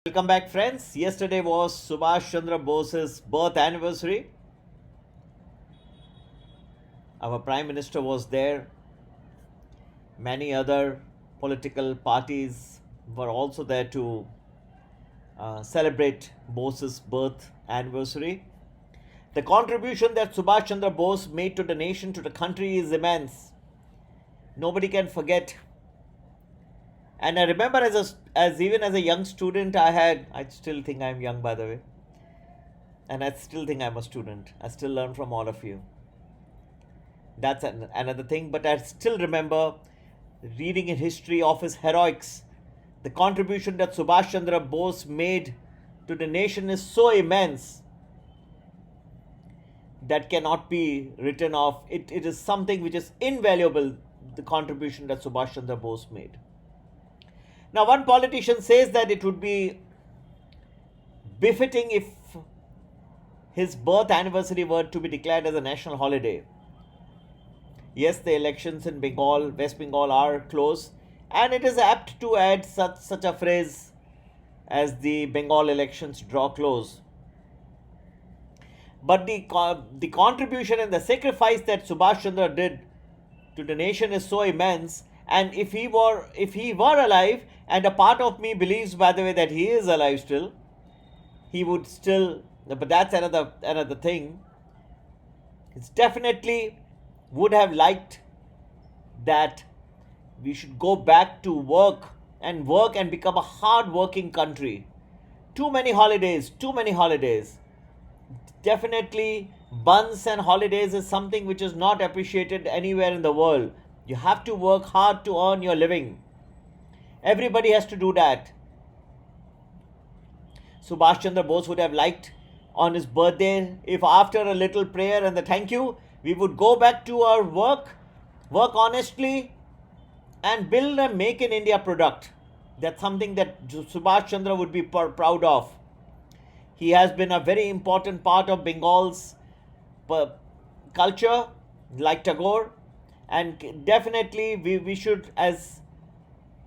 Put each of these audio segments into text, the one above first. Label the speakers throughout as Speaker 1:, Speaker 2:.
Speaker 1: Welcome back, friends. Yesterday was Subhash Chandra Bose's birth anniversary. Our Prime Minister was there. Many other political parties were also there to celebrate Bose's birth anniversary. The contribution that Subhash Chandra Bose made to the nation, to the country, is immense. Nobody can forget. And I remember as even as a young student, I still think I'm young, by the way, and I still think I'm a student. I still learn from all of you. That's another thing. But I still remember reading in history of his heroics. The contribution that Subhash Chandra Bose made to the nation is so immense that cannot be written off. It is something which is invaluable, the contribution that Subhash Chandra Bose made. Now, one politician says that it would be befitting if his birth anniversary were to be declared as a national holiday. Yes, the elections in Bengal, West Bengal are close, and it is apt to add such a phrase as the Bengal elections draw close. But the contribution and the sacrifice that Subhash Chandra did to the nation is so immense. And if he were alive, and a part of me believes, by the way, that he is alive still, he would still. But that's another thing. It's definitely would have liked that we should go back to work and become a hard working country. Too many holidays, too many holidays. Definitely, buns and holidays is something which is not appreciated anywhere in the world. You have to work hard to earn your living. Everybody has to do that. Subhash Chandra Bose would have liked on his birthday if after a little prayer and the thank you, we would go back to our work honestly, and build a Make in India product. That's something that Subhash Chandra would be proud of. He has been a very important part of Bengal's culture, like Tagore, and definitely we should, as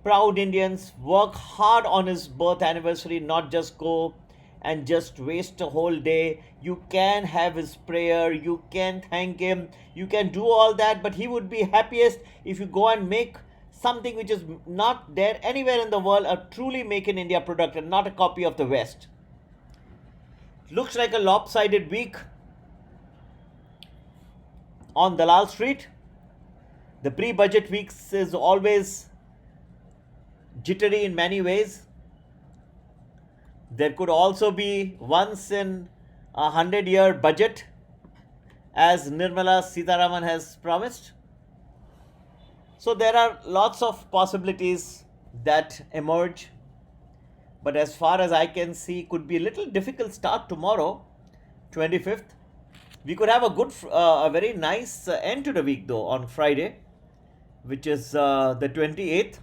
Speaker 1: proud Indians, work hard on his birth anniversary, not just go and just waste a whole day. You can have his prayer, you can thank him, you can do all that, but he would be happiest if you go and make something which is not there anywhere in the world, a truly Make in India product and not a copy of the West. Looks like a lopsided week on Dalal Street. The pre-budget weeks is always jittery in many ways. There could also be once in 100-year budget, as Nirmala Sitharaman has promised. So there are lots of possibilities that emerge. But as far as I can see, could be a little difficult start tomorrow, 25th. We could have a very nice end to the week though on Friday, which is the 28th.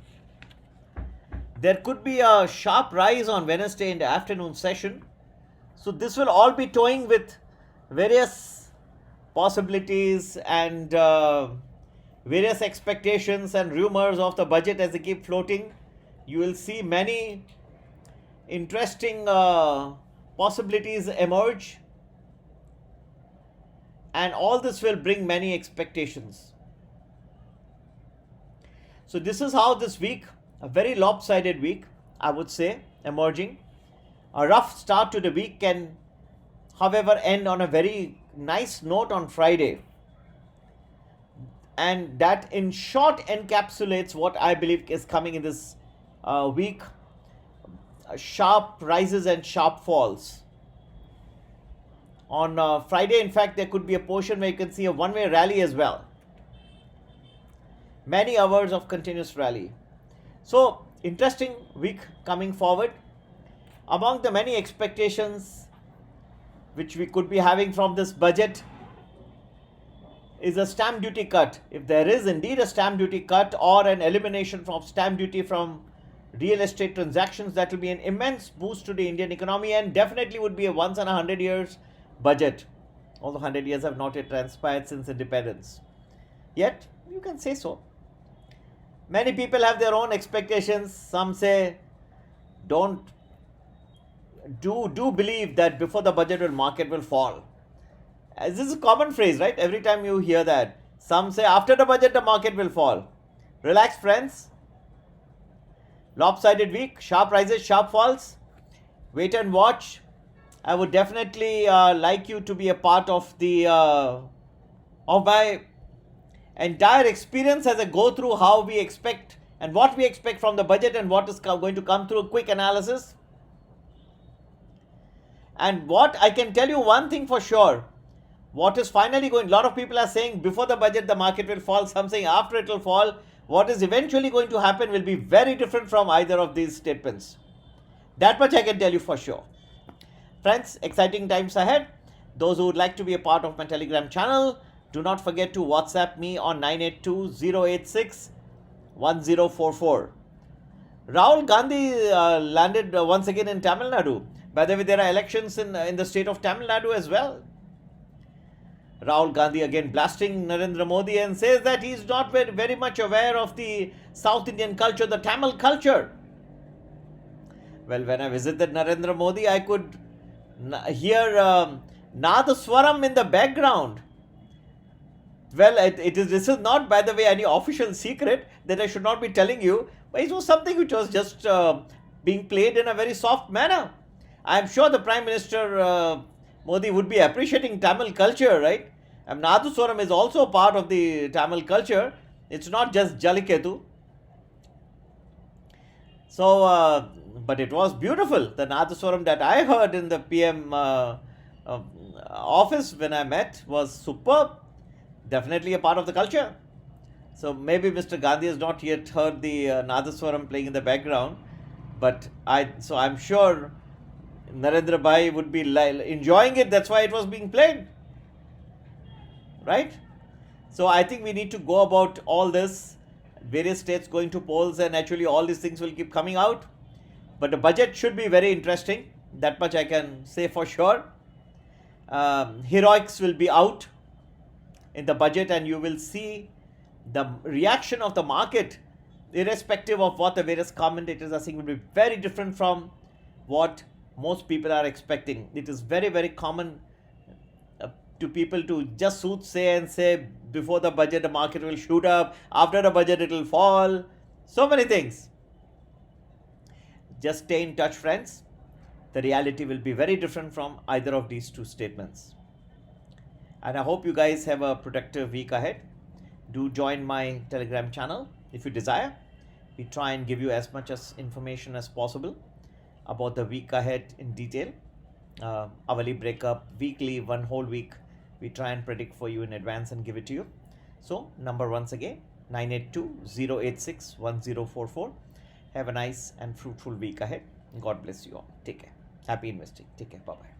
Speaker 1: There could be a sharp rise on Wednesday in the afternoon session. So this will all be toying with various possibilities and various expectations and rumors of the budget as they keep floating. You will see many interesting possibilities emerge, and all this will bring many expectations. So this is how this week, a very lopsided week, I would say, emerging. A rough start to the week can, however, end on a very nice note on Friday. And that in short encapsulates what I believe is coming in this week. Sharp rises and sharp falls. On Friday, in fact, there could be a portion where you can see a one-way rally as well. Many hours of continuous rally. So, interesting week coming forward. Among the many expectations which we could be having from this budget is a stamp duty cut. If there is indeed a stamp duty cut or an elimination of stamp duty from real estate transactions, that will be an immense boost to the Indian economy and definitely would be a once in 100 years budget. Although 100 years have not yet transpired since independence. Yet, you can say so. Many people have their own expectations. Some say don't do believe that before the budget will market will fall. This is a common phrase, right? Every time you hear that, some say after the budget the market will fall. Relax, friends. Lopsided week, sharp rises, sharp falls. Wait and watch. I would definitely like you to be a part of the of my entire experience as I go through how we expect and what we expect from the budget and what is going to come through a quick analysis. And what I can tell you one thing for sure, what is finally going, a lot of people are saying before the budget the market will fall, some saying after it will fall. What is eventually going to happen will be very different from either of these statements. That much I can tell you for sure. Friends, exciting times ahead. Those who would like to be a part of my Telegram channel, do not forget to WhatsApp me on 982-086-1044. Rahul Gandhi landed once again in Tamil Nadu. By the way, there are elections in the state of Tamil Nadu as well. Rahul Gandhi again blasting Narendra Modi and says that he is not very much aware of the South Indian culture, the Tamil culture. Well, when I visited Narendra Modi, I could hear Nadaswaram in the background. Well, this is not, by the way, any official secret that I should not be telling you, but it was something which was just being played in a very soft manner. I am sure the Prime Minister Modi would be appreciating Tamil culture, right? And Nadaswaram is also a part of the Tamil culture. It's not just Jaliketu. So, but it was beautiful. The Nadaswaram that I heard in the PM office when I met was superb. Definitely a part of the culture. So maybe Mr. Gandhi has not yet heard the Nadaswaram playing in the background, but I'm sure Narendra Bhai would be enjoying it. That's why it was being played, right? So I think we need to go about all this. Various states going to polls, and actually all these things will keep coming out. But the budget should be very interesting. That much I can say for sure. Heroics will be out in the budget, and you will see the reaction of the market, irrespective of what the various commentators are saying, will be very different from what most people are expecting. It is very, very common to people to just soothsay and say before the budget the market will shoot up, after the budget it will fall. So many things. Just stay in touch, friends. The reality will be very different from either of these two statements. And I hope you guys have a productive week ahead. Do join my Telegram channel if you desire. We try and give you as much as information as possible about the week ahead in detail. Hourly breakup, weekly, one whole week. We try and predict for you in advance and give it to you. So, number once again, 982-086-1044. Have a nice and fruitful week ahead. God bless you all. Take care. Happy investing. Take care. Bye-bye.